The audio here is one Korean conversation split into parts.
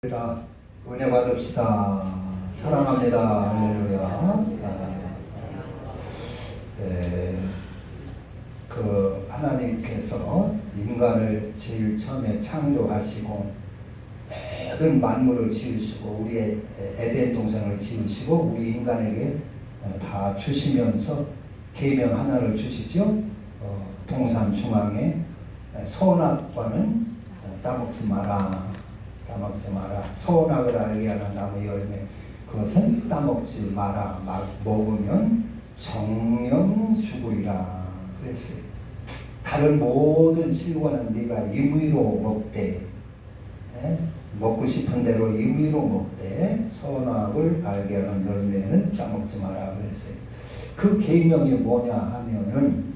은혜 받읍시다. 사랑합니다. 할렐루야. 하나님께서 인간을 제일 처음에 창조하시고 모든 만물을 지으시고 우리의 에덴 동산을 지으시고 우리 인간에게 다 주시면서 계명 하나를 주시죠. 동산 중앙에 선악과는 따먹지 마라. 따먹지 마라. 선악을 알게 하는 나무 열매 그것은 따먹지 마라. 먹으면 정령 죽으리라 그랬어요. 다른 모든 실과는 네가 임의로 먹되 먹고 싶은 대로 임의로 먹되 선악을 알게 하는 열매는 따먹지 마라 그랬어요. 그 계명이 뭐냐 하면은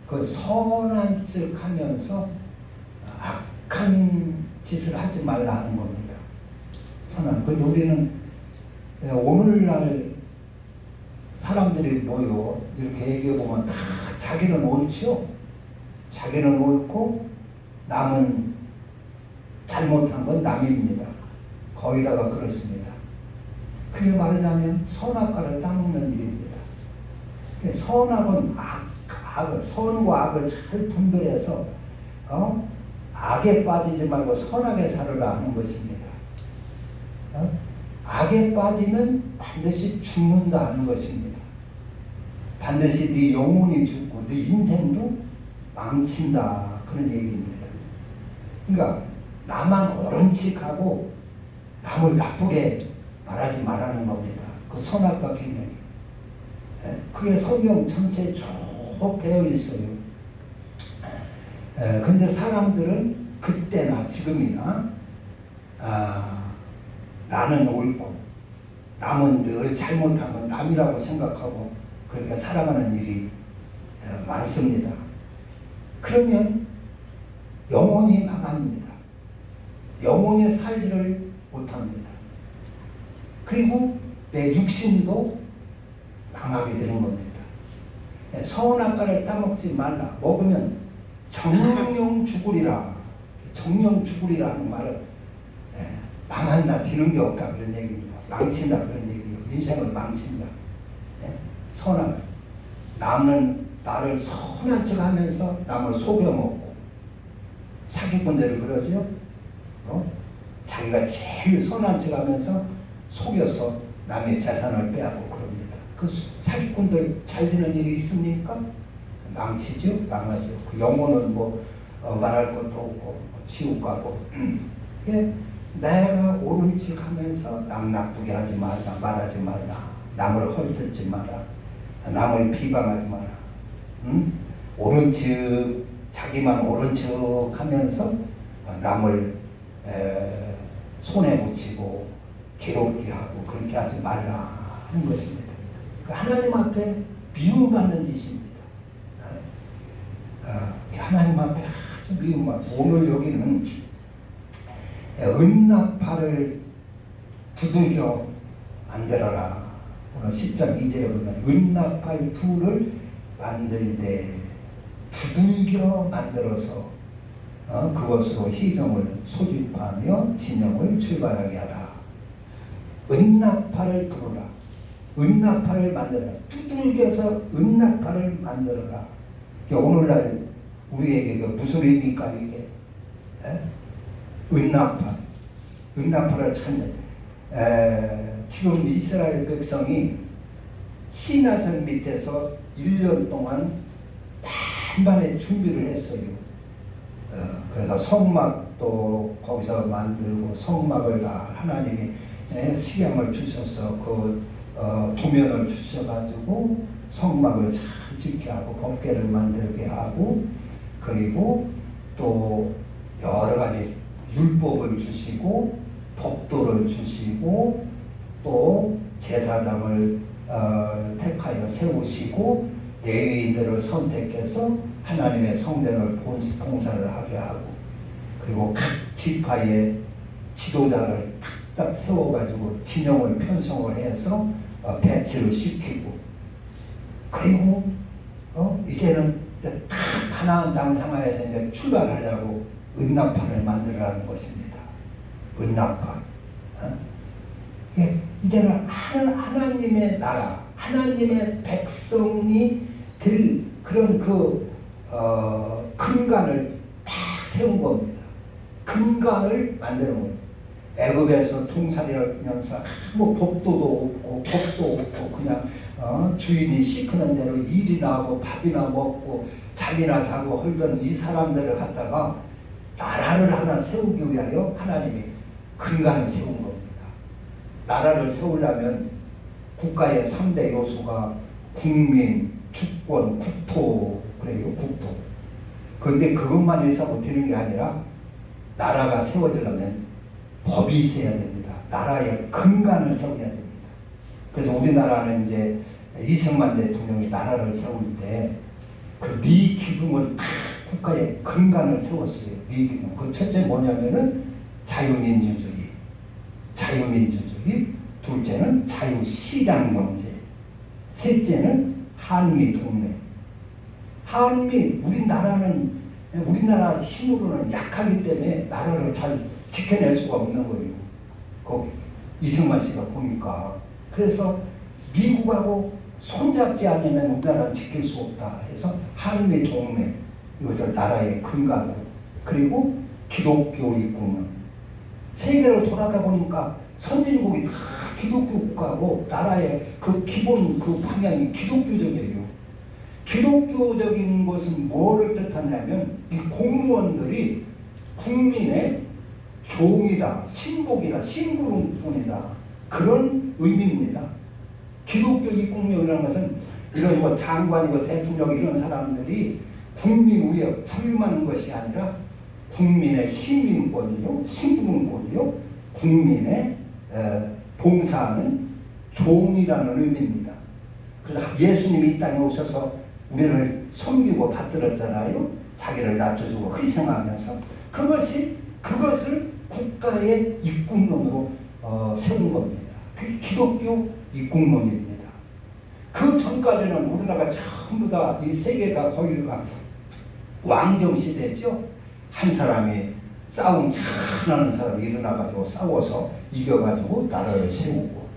그 선한 척 하면서 악한 짓을 하지 말라 하는 겁니다. 선한. 근데 우리는 오늘날 사람들이 뭐요? 이렇게 얘기해 보면 다 자기는 옳지요. 자기는 옳고 남은 잘못한 건 남입니다. 거기다가 그렇습니다. 그게 말하자면 선악과를 따먹는 일입니다. 선악은 선과 악을 잘 분별해서 악에 빠지지 말고 선악에 살으라 하는 것입니다. 악에 빠지면 반드시 죽는다 하는 것입니다. 반드시 네 영혼이 죽고 네 인생도 망친다 그런 얘기입니다. 그러니까 나만 옳은 척하고 남을 나쁘게 말하지 말라는 겁니다. 그 선악과 계명이. 그게 성경 전체에 쭉 배어 있어요. 근데 사람들은 그때나 지금이나 나는 옳고 남은 늘 잘못한 건 남이라고 생각하고 그러니까 살아가는 일이 많습니다. 그러면 영혼이 망합니다. 영혼이 살지를 못합니다. 그리고 내 육신도 망하게 되는 겁니다. 선악과를 따먹지 말라. 먹으면 정령 죽으리라. 정령 죽으리라는 말은 망한다, 되는 게 없다 그런 얘기입니다. 망친다 그런 얘기예요. 인생을 망친다. 선악을. 남은 나를 선한 척 하면서 남을 속여먹고 사기꾼들을 그러죠. 자기가 제일 선한 척 하면서 속여서 남의 재산을 빼앗고 그럽니다. 그 사기꾼들 잘 되는 일이 있습니까? 망치죠? 망하죠. 그 영혼은 말할 것도 없고 지옥 가고 내가 옳은 척 하면서 남 나쁘게 하지 말라, 말하지 말라, 남을 헐뜯지 마라, 남을 비방하지 마라. 옳은 척, 자기만 옳은 척 하면서 남을 손에 묻히고 괴롭게 하고 그렇게 하지 말라 하는 것입니다. 하나님 앞에 미움받는 짓입니다. 하나님 앞에 아주 미움받고 오늘 여기는 은나팔을 두들겨 만들어라. 오늘 10장 2절에 보면 은나팔 둘을 만들되 두들겨 만들어서 그것으로 희정을 소집하며 진영을 출발하게 하라. 은나팔을 부르라. 은나팔을 만들어라. 두들겨서 은나팔을 만들어라. 오늘날 우리에게 무슨 의미입니까 이게? 은나팔. 은나팔을 찾는. 지금 이스라엘 백성이 시나산 밑에서 1년 동안 만반의 준비를 했어요. 그래서 성막도 거기서 만들고 성막을 다 하나님이 식양을 주셔서 그 도면을 주셔가지고 성막을 잘 짓게 하고 법궤를 만들게 하고 그리고 또 여러 가지 율법을 주시고 법도를 주시고 또 제사장을 택하여 세우시고 레위인들을 선택해서 하나님의 성전을 봉사를 하게 하고 그리고 각 지파의 지도자를 딱 세워가지고 진영을 편성을 해서 배치를 시키고 그리고 이제는 다 가나안 땅 향하여서 이제 출발하려고 은나팔을 만들라는 것입니다. 은나파. 이제는 하나님의 나라, 하나님의 백성이 될 그런 근간을 딱 세운 겁니다. 근간을 만드는 거예요. 애굽에서 종살이하면서 뭐 법도도 없고 그냥 주인이 시키는 대로 일이나 하고 밥이나 먹고 잠이나 자고 헐던 이 사람들을 갖다가 나라를 하나 세우기 위하여 하나님이 근간을 세운 겁니다. 나라를 세우려면 국가의 3대 요소가 국민, 주권, 국토, 그래요, 국토. 그런데 그것만 있어도 되는 게 아니라 나라가 세워지려면 법이 있어야 됩니다. 나라의 근간을 세워야 됩니다. 그래서 우리나라는 이제 이승만 대통령이 나라를 세울 때 그 네 기둥을 다 국가의 근간을 세웠어요. 네 기둥. 그 첫째 뭐냐면은 자유민주주의. 둘째는 자유시장경제. 셋째는 한미동맹. 우리나라 힘으로는 약하기 때문에 나라를 잘 지켜낼 수가 없는 거예요. 이승만 씨가 보니까. 그래서 미국하고 손잡지 않으면 우리나라는 지킬 수 없다 해서 한미동맹, 이것을 나라의 근간으로, 그리고 기독교 입국론. 세계를 돌아다 보니까 선진국이 다 기독교 국가고 나라의 그 기본 그 방향이 기독교적이에요. 기독교적인 것은 뭐를 뜻하냐면 이 공무원들이 국민의 종이다, 신복이다, 심부름꾼이다, 그런 의미입니다. 기독교 입국령이라는 것은 이런 뭐 장관이고 대통령 이런 사람들이 국민 위에 불임하는 것이 아니라 국민의 시민권이요, 심부름권이요, 국민의 봉사하는 종이라는 의미입니다. 그래서 예수님이 이 땅에 오셔서 우리를 섬기고 받들었잖아요. 자기를 낮춰주고 희생하면서 그것을 국가의 입국론으로 세운 겁니다. 그게 기독교 입국론입니다. 그 전까지는 우리나라가 전부 다 이 세계가 거기가 왕정 시대죠. 한 사람이 싸움 잘하는 사람이 일어나가지고 싸워서 이겨가지고 나라를 세우고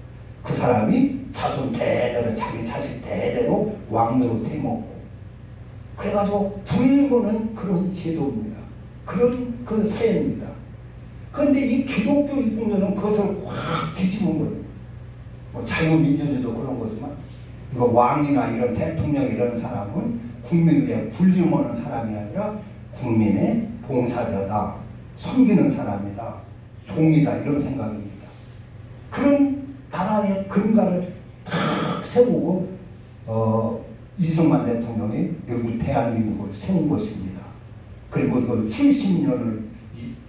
그 사람이 자손 대대로 자기 자식 대대로 왕노릇 해먹고 그래가지고 굶고는 그런 제도입니다. 그런 그 사회입니다. 그런데 이 기독교 입국론은 그것을 확 뒤집은 거예요. 뭐 자유민주주의도 그런 거지만 이거 왕이나 이런 대통령 이런 사람은 국민 위에 군림하는 사람이 아니라 국민의 봉사자다, 섬기는 사람이다, 종이다, 이런 생각입니다. 그런 나라의 근간을 탁 세우고 이승만 대통령이 여기 대한민국을 세운 것입니다. 그리고 이걸 70년을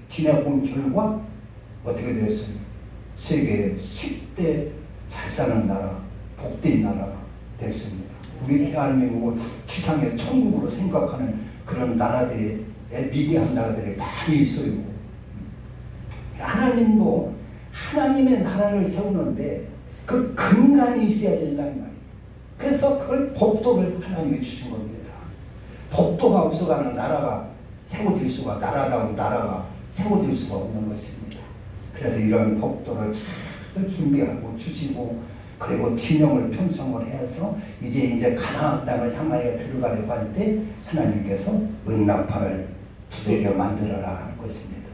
지내본 결과 어떻게 됐어요? 세계 10대 잘 사는 나라, 복된 나라가 됐습니다. 우리 대한민국을 지상의 천국으로 생각하는 그런 나라들이, 미개한 나라들이 많이 있어요. 하나님도 하나님의 나라를 세우는데 그 근간이 있어야 된다는 말이에요. 그래서 그걸 법도를 하나님이 주신 겁니다. 법도가 없어가는 나라가 세워질 수가, 나라다운 나라가 세워질 수가 없는 것입니다. 그래서 이런 법도를 잘 준비하고 주시고 그리고 진영을 편성을 해서 이제 가나안 땅을 향하여 들어가려고 할 때 하나님께서 은나팔을 두들겨 만들어라 하는 것입니다.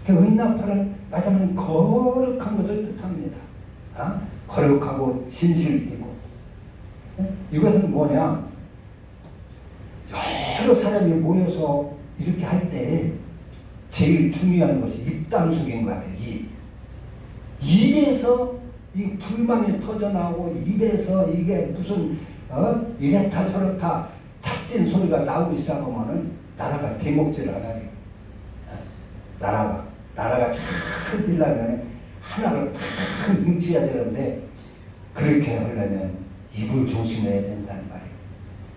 그 은나팔은 말하자면 거룩한 것을 뜻합니다. 거룩하고 진실되고. 이것은 뭐냐? 여러 사람이 모여서 이렇게 할 때 제일 중요한 것이 입단속인 것 같아요. 입에서 이 불만이 터져나오고 입에서 이게 무슨 이렇다 저렇다 잡된 소리가 나오기 시작하면은 나라가 대먹질 않아요. 나라가 잘 되려면 하나로 딱 뭉쳐야 되는데 그렇게 하려면 입을 조심해야 된다는 말이에요.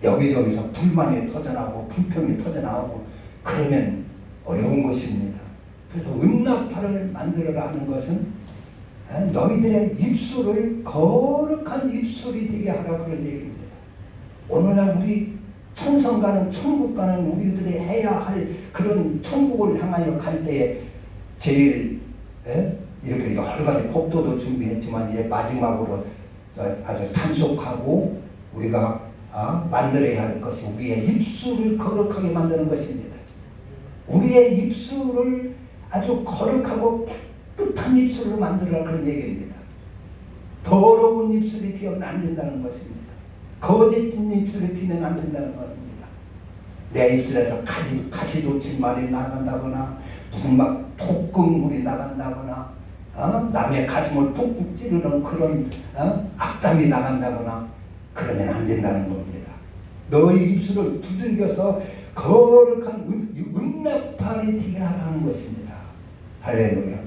여기저기서 불만이 터져나오고 불평이 터져나오고 그러면 어려운 것입니다. 그래서 은나팔을 만들어라 하는 것은 너희들의 입술을 거룩한 입술이 되게 하라 그런 얘기입니다. 오늘날 우리 천성 가는 천국 가는 우리들이 해야 할 그런 천국을 향하여 갈 때에 제일 예? 이렇게 여러 가지 법도도 준비했지만 이제 마지막으로 아주 단속하고 우리가 만들어야 할 것이 우리의 입술을 거룩하게 만드는 것입니다. 우리의 입술을 아주 거룩하고 깨끗한 입술로 만들어라, 그런 얘기입니다. 더러운 입술이 튀어면 안 된다는 것입니다. 거짓 입술이 튀면 안 된다는 겁니다. 내 입술에서 가시돋친 말이 나간다거나 무슨 막 독극물이 나간다거나 남의 가슴을 푹푹 찌르는 그런 악담이 나간다거나 그러면 안 된다는 겁니다. 너희 입술을 두들겨서 거룩한 은나팔이 튀게 하라는 것입니다. 할렐루야.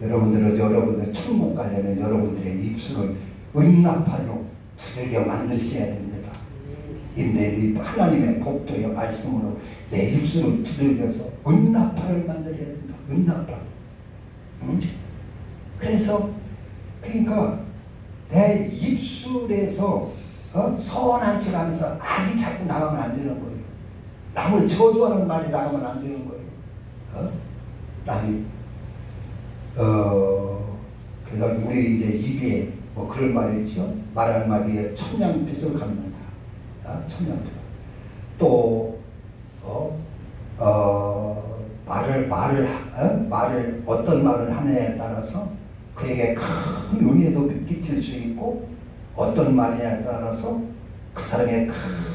여러분들 천국 가려면 여러분들의 입술을 은나팔로 두들겨 만드셔야 됩니다. 내 하나님의 복도의 말씀으로 내 입술을 두들겨서 은나팔을 만들어야 된다. 은나팔. 그래서 그러니까 내 입술에서 선한 척 하면서 악이 자꾸 나가면 안 되는 거예요. 남을 저주하는 말이 나가면 안 되는 거예요. 남이 그래서 우리 이제 입에 뭐 그런 말이 있죠. 말 한마디에 천냥빚을 갚는다. 천냥빚. 또 말을 어떤 말을 하느냐에 따라서 그에게 큰 은혜도 끼칠 수 있고 어떤 말이냐에 따라서 그 사람의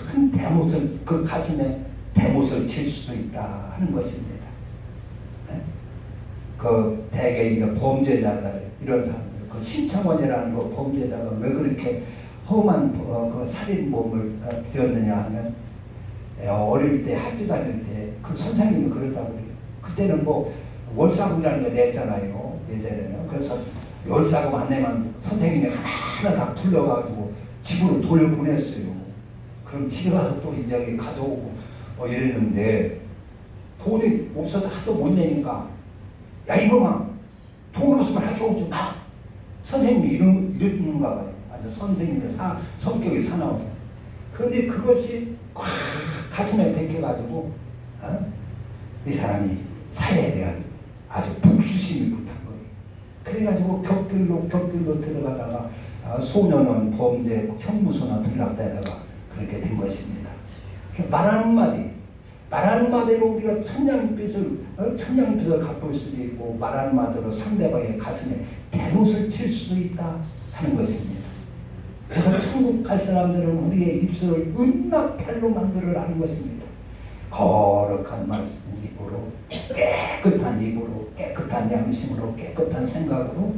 큰 대못을 그 가슴에 대못을 칠 수도 있다 하는 것입니다. 그 대개 이제 범죄자들 이런 사람들 그 신창원이라는 그 범죄자가 왜 그렇게 험한 그 살인범을 되었느냐 하면 어릴 때 학교 다닐 때 그 선생님이 그러다고 그래요. 그때는 뭐 월사금이라는 거 냈잖아요. 예전에는. 그래서 월사금 안 내면 선생님이 하나하나 다 불러가지고 집으로 돈을 보냈어요. 그럼 집에 가서 또 이제 가져오고 이랬는데 돈이 없어서 하도 못 내니까 야 이놈아 돈 없으면 학교 오지 마. 선생님이 이러는가 봐요. 아주 선생님의 성격이 사나워서. 그런데 그것이 꽉 가슴에 박혀가지고 이 사람이 사회에 대한 아주 복수심이 붙은 거예요. 그래가지고 격길로 들어가다가 소년원 범죄 형무소나 들락대다가 그렇게 된 것입니다. 말 한마디로 우리가 천냥빚을 갚을 수도 있고 말 한마디로 상대방의 가슴에 대못을 칠 수도 있다 하는 것입니다. 그래서 천국 갈 사람들은 우리의 입술을 은나팔로 만들어라는 것입니다. 거룩한 말씀 입으로 깨끗한 입으로 깨끗한 양심으로 깨끗한 생각으로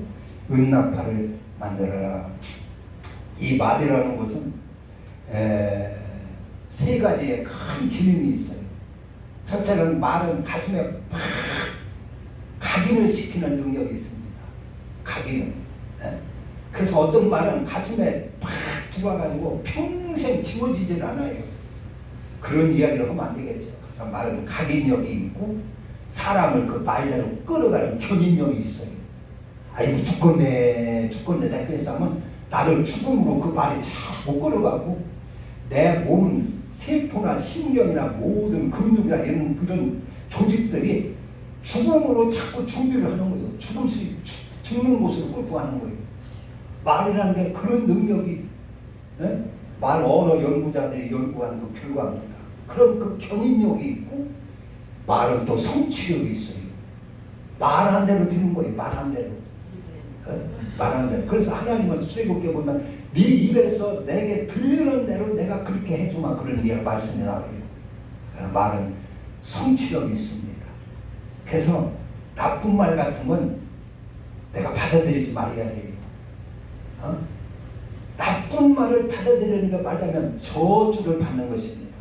은나팔을 만들어라. 이 말이라는 것은 세 가지의 큰 기능이 있어요. 첫째는 말은 가슴에 팍 각인을 시키는 능력이 있습니다. 각인을. 그래서 어떤 말은 가슴에 팍 들어가가지고 평생 지워지질 않아요. 그런 이야기를 하면 안 되겠죠. 그래서 말은 각인력이 있고 사람을 그 말대로 끌어가는 견인력이 있어요. 아이 죽겠네 대표에서 하면 나를 죽음으로 그 말이 자꾸 끌어가고 내 몸은 세포나 신경이나 모든 근육이나 이런 그런 조직들이 죽음으로 자꾸 준비를 하는 거예요. 죽는 곳으로 끌고 가는 거예요. 말이라는 게 그런 능력이 말 언어 연구자들이 연구하는 그 결과입니다. 그런 그 견인력이 있고 말은 또 성취력이 있어요. 말한 대로 되는 거예요. 말한 대로. 말한 대로. 그래서 하나님은 출애굽기에 보면 네 입에서 내게 들리는 대로 내가 그렇게 해주마 그런 말씀이 나와요. 말은 성취력이 있습니다. 그래서 나쁜 말 같은 건 내가 받아들이지 말아야 돼요. 나쁜 말을 받아들이는 게 맞으면 저주를 받는 것입니다.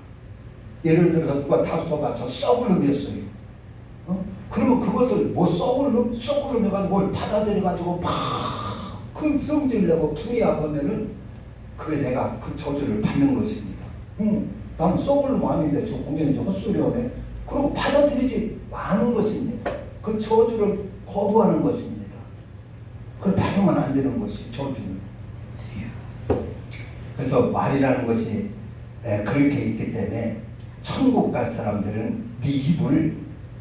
예를 들어서 누가 다소가 저 썩을 놈이었어요. 그러면 그것을 뭐 썩을 놈 해가지고 뭘 받아들여가지고 막 큰 성질을 내고 분해하면은 그래 내가 그 저주를 받는 것입니다. 나는 썩을 놈 아닌데 저 공연이 저 헛소리 하네. 그리고 받아들이지 않은 것입니다. 그 저주를 거부하는 것입니다. 그걸 받으면 안 되는 것이 저주는. 그래서 말이라는 것이 그렇게 있기 때문에 천국 갈 사람들은 네 입을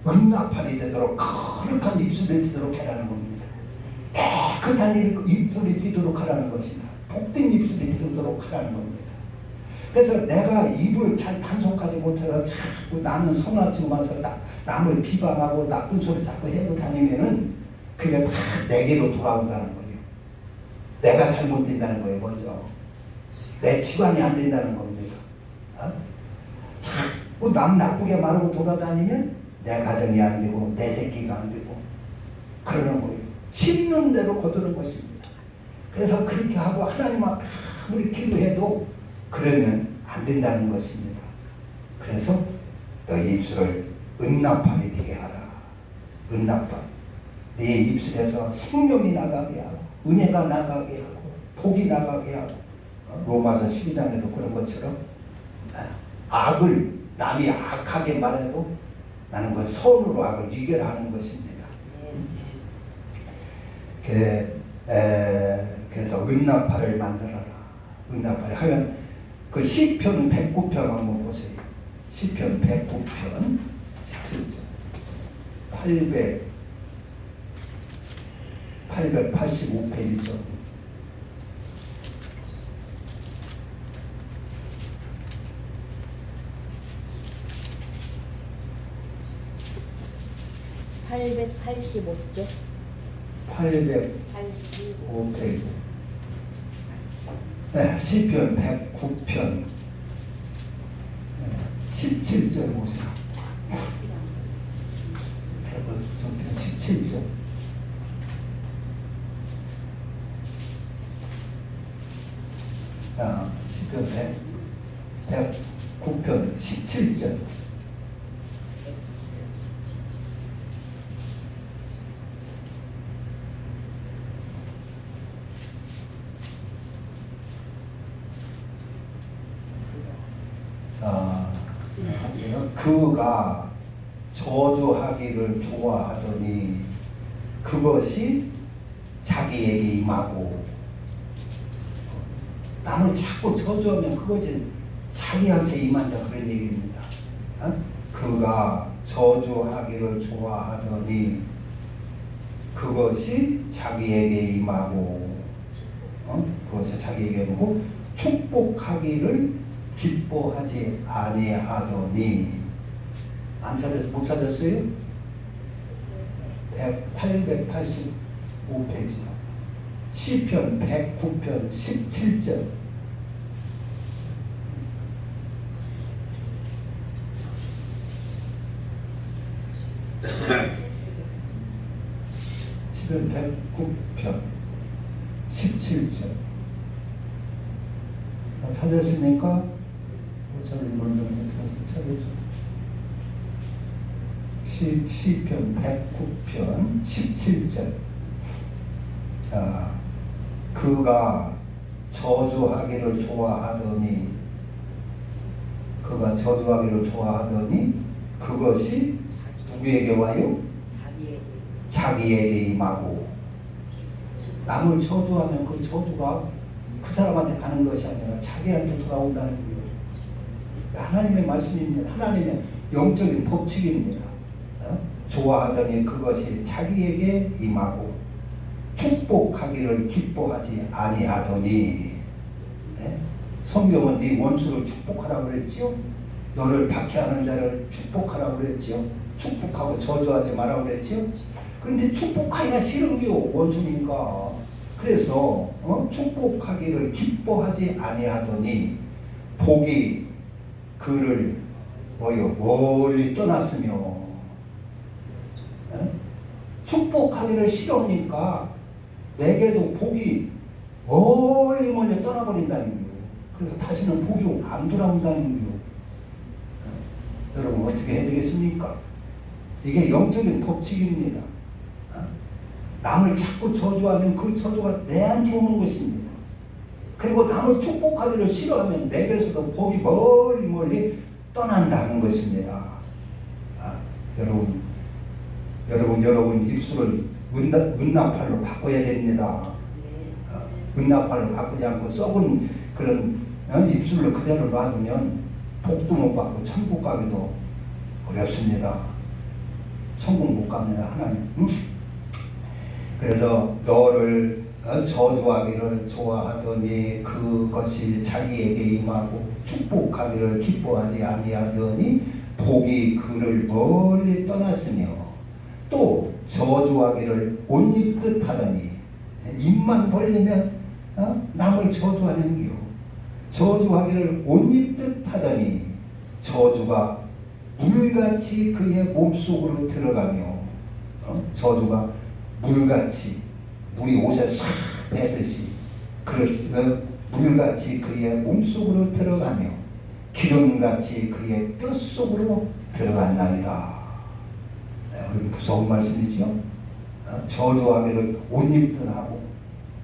은나팔이 되도록 거룩한 입술이 되도록 하라는 겁니다. 깨끗한 입술이 되도록 하라는 것입니다. 복된 입술이 되도록 하라는 겁니다. 그래서 내가 입을 잘 단속하지 못해서 자꾸 나는 선하지 마서 남을 비방하고 나쁜 소리 자꾸 해도 다니면은 그게 다 내게로 돌아온다는 거예요. 내가 잘못된다는 거예요. 먼저 내 직관이 안 된다는 겁니다. 자꾸 남 나쁘게 말하고 돌아다니면 내 가정이 안 되고 내 새끼가 안 되고 그러는 거예요. 심는 대로 거두는 것입니다. 그래서 그렇게 하고 하나님 앞에 아무리 기도해도 그러면 안 된다는 것입니다. 그래서 너희 입술을 은나팔이 되게 하라. 은나팔. 네 입술에서 생명이 나가게 하고 은혜가 나가게 하고 복이 나가게 하고 로마서 12장에도 그런 것처럼 악을 남이 악하게 말해도 나는 그 선으로 악을 이겨라는 것입니다. 그래서 은나팔을 만들어라. 은나팔 하면 그 시편 109편 한번 보세요. 시편 109편 17절 885페이지죠. (885쪽) 885페이지. 네, 시편 109편 17절 보세요. 109편 17절. 시편 109편 17절. 그가 저주하기를 좋아하더니 그것이 자기에게 임하고, 남을 자꾸 저주하면 그것이 자기한테 임한다 그런 얘기입니다. 그가 저주하기를 좋아하더니 그것이 자기에게 임하고, 그것이 자기에게 임하고 축복하기를 기뻐하지 아니하더니. 안 찾았어요? 못 찾았어요? 885페이지 시편 109편 17절. 시편 109편 17절. 찾았습니까? 찾았죠. 시편 109편 17절. 자, 그가 저주하기를 좋아하더니 그것이 누구에게 와요? 자기에게 임하고. 남을 저주하면 그 저주가 그 사람한테 가는 것이 아니라 자기한테 돌아온다는 거예요. 하나님의 말씀입니다. 하나님의 영적인 법칙입니다. 좋아하더니 그것이 자기에게 임하고 축복하기를 기뻐하지 아니하더니. 성경은 네 원수를 축복하라고 그랬지요. 너를 박해하는 자를 축복하라고 그랬지요. 축복하고 저주하지 말라고 그랬지요. 그런데 축복하기가 싫은겨, 원수니까. 그래서 축복하기를 기뻐하지 아니하더니 복이 그를 멀리 떠났으며. 축복하기를 싫으니까 내게도 복이 멀리 떠나버린다는 거예요. 그래서 다시는 복이 안 돌아온다는 거예요. 여러분 어떻게 해야 되겠습니까? 이게 영적인 법칙입니다. 남을 자꾸 저주하면 그 저주가 내한테 오는 것입니다. 그리고 남을 축복하기를 싫어하면 내게서도 복이 멀리 떠난다는 것입니다. 여러분 입술을 은나팔로 바꿔야 됩니다. 은나팔로 바꾸지 않고 썩은 그런 입술로 그대로 놔두면 복도 못 받고 천국 가기도 어렵습니다. 천국 못 갑니다. 하나님. 응? 그래서 너를 저주하기를 좋아하더니 그것이 자기에게 임하고 축복하기를 기뻐하지 아니하더니 복이 그를 멀리 떠났으며 또 저주하기를 옷 입듯 하더니 입만 벌리면 남을 저주하는 기요. 저주하기를 옷 입듯 하더니 저주가 물같이 그의 몸속으로 들어가며 저주가 물같이 물이 옷에 싹 배듯이 물같이 그의 몸속으로 들어가며 기름같이 그의 뼛속으로 들어간다이다. 무서운 말씀이죠. 저주하기를 옷 입듯 하고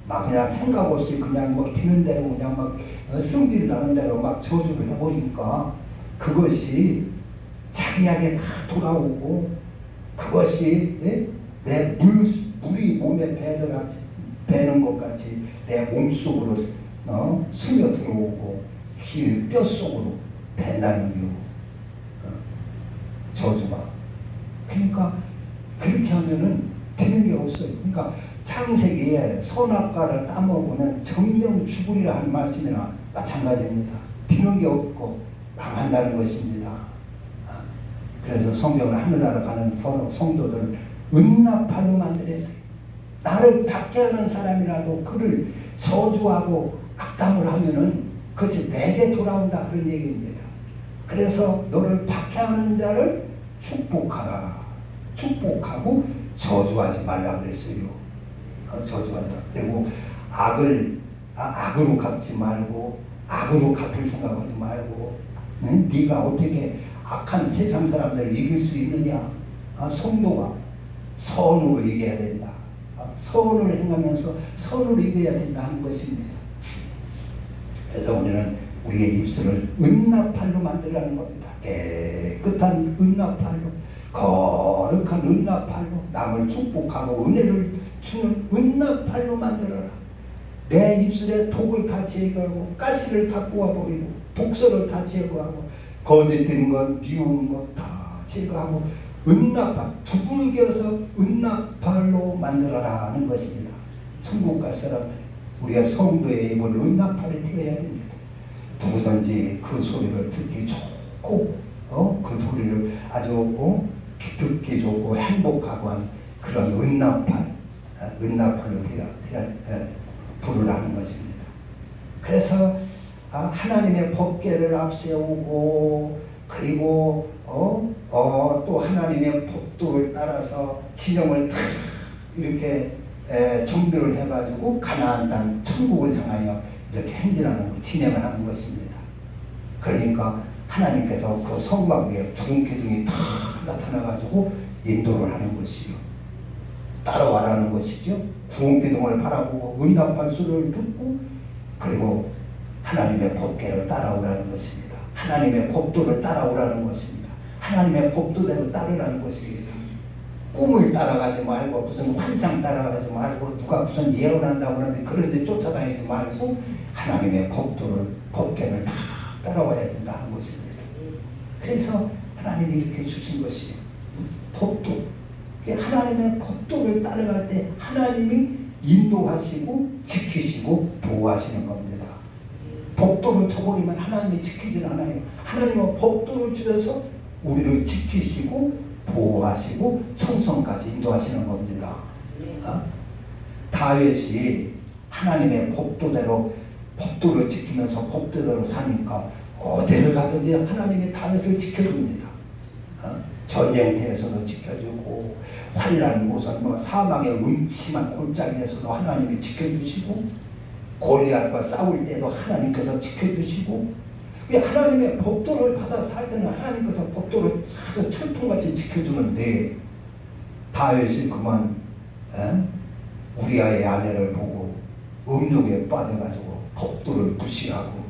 막 그냥 생각 없이 그냥 뭐 튀는 대로 그냥 막 승질 나는 대로 막 저주를 해버리니까 그것이 자기에게 다 돌아오고 그것이 내 물이 몸에 배는 것 같이 내 몸속으로 스며 들어오고 뼛속으로 밴다는 거 저주가. 그러니까 그렇게 하면은 되는 게 없어요. 그러니까 창세기에 선악과를 따먹으면 정령 죽으리라 하는 말씀이나 마찬가지입니다. 되는 게 없고 망한다는 것입니다. 그래서 성경을 하늘나라 가는 성도들을 은납하려 만들어야 돼요. 나를 받게 하는 사람이라도 그를 저주하고 악담을 하면은 그것이 내게 돌아온다 그런 얘기입니다. 그래서 너를 받게 하는 자를 축복하라. 축복하고 저주하지 말라 그랬어요. 저주한다. 그리고 악으로 갚지 말고 악으로 갚을 생각하지 말고 네가 어떻게 악한 세상 사람들을 이길 수 있느냐. 성도가 선으로 이겨야 된다. 선을 행하면서 선으로 이겨야 된다 하는 것입니다. 그래서 우리는 우리의 입술을 은납팔로 만들라는 겁니다. 깨끗한 은납팔로, 거룩한 은납팔로, 남을 축복하고 은혜를 주는 은납팔로 만들어라. 내 입술에 독을 다 제거하고 가시를 다 꼬아버리고 독소를 다 제거하고 거짓된 것, 미운 것 다 제거하고 은납팔, 두들겨서 은납팔로 만들어라 하는 것입니다. 천국 갈 사람들, 우리가 성도의 입을 은납팔에 띄어야 됩니다. 누구든지 그 소리를 듣기 좋고 그 소리를 아주 듣기 좋고 행복하고 한 그런 은납팔로 부르라는 것입니다. 그래서 하나님의 법궤를 앞세우고 그리고 또 하나님의 법도를 따라서 진영을 다 이렇게 정비를 해가지고 가나안 땅 천국을 향하여 이렇게 행진하는 거, 진행을 하는 것입니다. 그러니까 하나님께서 그 성막 위에 붉은 기둥이 다 나타나가지고 인도를 하는 것이요. 따라와라는 것이죠. 구원 기둥을 바라보고 은답한 소리를 듣고 그리고 하나님의 법궤를 따라오라는 것입니다. 하나님의 법도를 따라오라는 것입니다. 하나님의 법도대로 따르라는 것입니다. 꿈을 따라가지 말고 무슨 환상 따라가지 말고 누가 무슨 예언한다고 하는데 그런 데 쫓아다니지 말고 하나님의 법궤를 다 따라와야 된다 하는 것입니다. 그래서 하나님이 이렇게 주신 것이 법도. 하나님의 법도를 따라갈 때 하나님이 인도하시고 지키시고 보호하시는 겁니다. 법도를 쳐버리면 하나님이 지키질 않아요. 하나님은 법도를 주셔서 우리를 지키시고 보호하시고 천성까지 인도하시는 겁니다. 다윗이 하나님의 법도대로 법도를 지키면서 법도대로 사니까 어디를 가든지 하나님이 다윗을 지켜줍니다. 전쟁터에서도 지켜주고 환난 모선 사망의 음침한 골짜기에서도 하나님이 지켜주시고 골리앗과 싸울 때도 하나님께서 지켜주시고 하나님의 법도를 받아 살 때는 하나님께서 법도를 아주 철통같이 지켜주는데 다윗이 그만 우리아의 아내를 보고 음욕에 빠져가지고 법도를 무시하고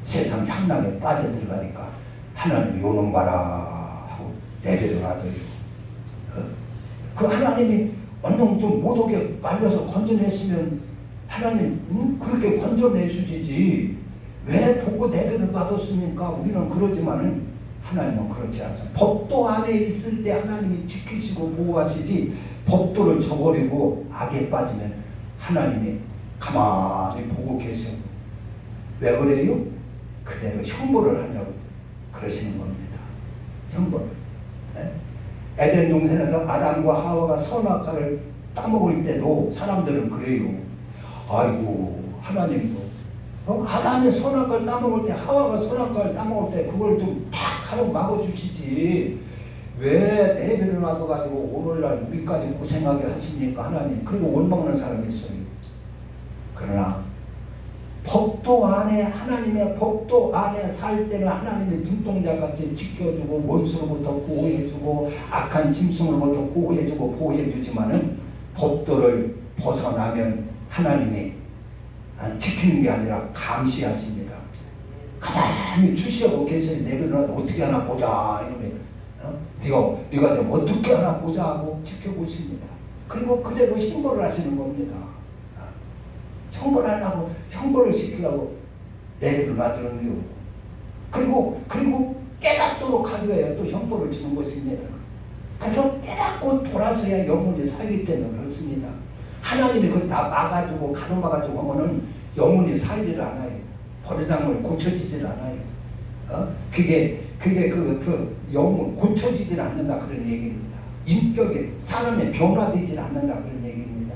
세상 향락에 빠져들어가니까 하나님이 요놈 봐라 하고 내버려놔둬요. 그 하나님이 언능 좀 못오게 말려서 건져냈으면 하나님 그렇게 건져내주시지 왜 보고 내버려 놔뒀습니까? 우리는 그러지만은 하나님은 그렇지 않죠. 법도 안에 있을 때 하나님이 지키시고 보호하시지, 법도를 저버리고 악에 빠지면 하나님이 가만히 보고 계셔. 왜 그래요? 그대로 형벌을 하냐고 그러시는 겁니다. 형벌. 네? 에덴 동산에서 아담과 하와가 선악과를 따먹을 때도 사람들은 그래요. 아이고 하나님도 아담이 선악과를 따먹을 때, 하와가 선악과를 따먹을 때 그걸 좀 탁 하고 막아주시지 왜 내버려 놔둬가지고 오늘날 우리까지 고생하게 하십니까 하나님. 그리고 원망하는 사람이 있어요. 그러나 법도 안에, 하나님의 법도 안에 살 때는 하나님의 눈동자같이 지켜주고 원수로부터 보호해주고 악한 짐승으로부터 보호해주고 보호해주지만은 법도를 벗어나면 하나님이 지키는 게 아니라 감시하십니다. 가만히 주시하고 계시니 내버려놔도 어떻게 하나 보자 이러면 네가 좀 어떻게 하나 보자 하고 지켜보십니다. 그리고 그대로 형벌을 하시는 겁니다. 형벌하려고, 형벌을 시키려고 내비를 놔두는 이유. 그리고 깨닫도록 하기 위해 또 형벌을 주는 것입니다. 그래서 깨닫고 돌아서야 영혼이 살기 때문에 그렇습니다. 하나님이 그걸 다 막아주고 가로막아주고 하면은 영혼이 살지를 않아요. 버르장물이 고쳐지질 않아요. 그게 그 영혼 고쳐지질 않는다 그런 얘기입니다. 인격이 사람의 변화되질 않는다 그런 얘기입니다.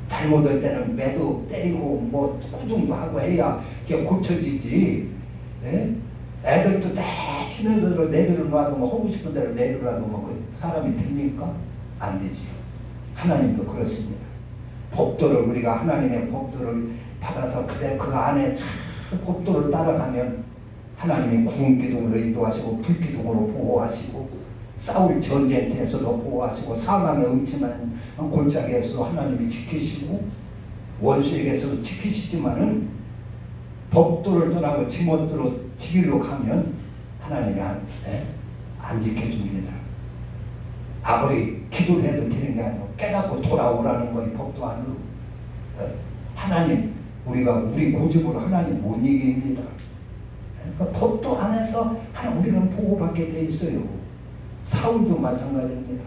잘못할 때는 매도 때리고 뭐 꾸중도 하고 해야 그게 고쳐지지. 네? 애들도 내 치는 대로 내버려 놔도 뭐 하고 싶은 대로 내버려 놔도 뭐 그 사람이 됩니까? 안 되지요. 하나님도 그렇습니다. 법도를 우리가 하나님의 법도를 받아서 그대 그 안에 참 법도를 따라가면 하나님이 구운 기둥으로 인도하시고 불기둥으로 보호하시고 싸울 전쟁터에서도 보호하시고 사망의 음침한 골짜기에서도 하나님이 지키시고 원수에게서도 지키시지만은 법도를 떠나고 지멋대로 지길로 가면 하나님이 안 지켜줍니다. 아무리 기도를 해도 되는 게 아니고 깨닫고 돌아오라는 거니 법도 안으로. 하나님 우리 고집으로 하나님 못 이깁니다. 그러니까 법도 안에서 우리가 보호받게 돼 있어요. 사울도 마찬가지입니다.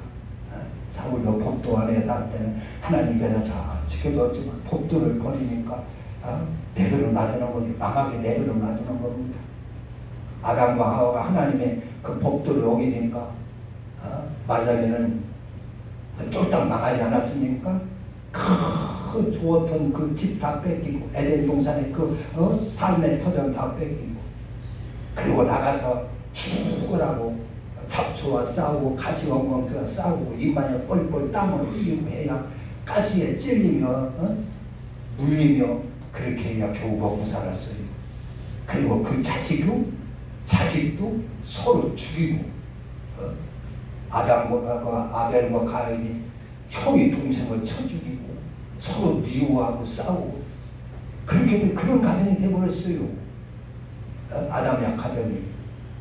사울도 법도 안에 살 때는 하나님께서 잘 지켜줬지만 법도를 버리니까 내버려 놔두는 거니 망하게 내버려 놔두는 겁니다. 아담과 하와가 하나님의 그 법도를 어기니까 말하자면은 쫄딱 망하지 않았습니까? 그 좋았던 그 집 다 뺏기고 에덴 동산의 그 삶의 터전 다 뺏기고 그리고 나가서 죽으라고 잡초와 싸우고 가시원광과 싸우고 이마에 뻘뻘 땀을 흘리고 해야 가시에 찔리며 물리며 그렇게 해야 겨우 먹고 살았어요. 그리고 그 자식도 서로 죽이고 아담과 아벨과 가인이 형이 동생을 쳐 죽이고 서로 미워하고 싸우고 그렇게 된 그런 가정이 되어버렸어요. 아담의 가정이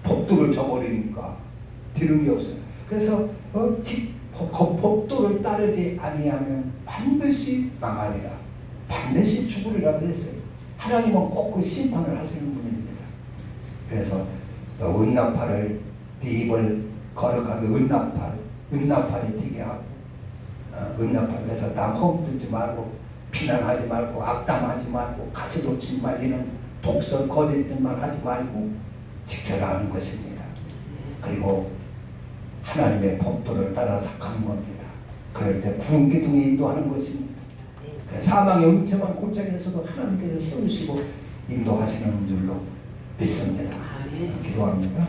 법도를 저버리니까 되는 게 없어요. 그래서 법도를 따르지 아니하면 반드시 망하리라, 반드시 죽으리라 그랬어요. 하나님은 꼭 그 심판을 하시는 분입니다. 그래서 은나팔을 네 입을 거룩하게 은나팔이 되게 하고 은나팔에서 남 험들지 말고 비난하지 말고 악담하지 말고 가시돋치 말리는 독설 거짓말 하지 말고 지켜라 하는 것입니다. 그리고 하나님의 법도를 따라 삭하는 겁니다. 그럴 때 구운 기둥이 인도하는 것입니다. 사망의 음침한 골짜기에서도 하나님께서 세우시고 인도하시는 줄로 믿습니다. 기도합니다.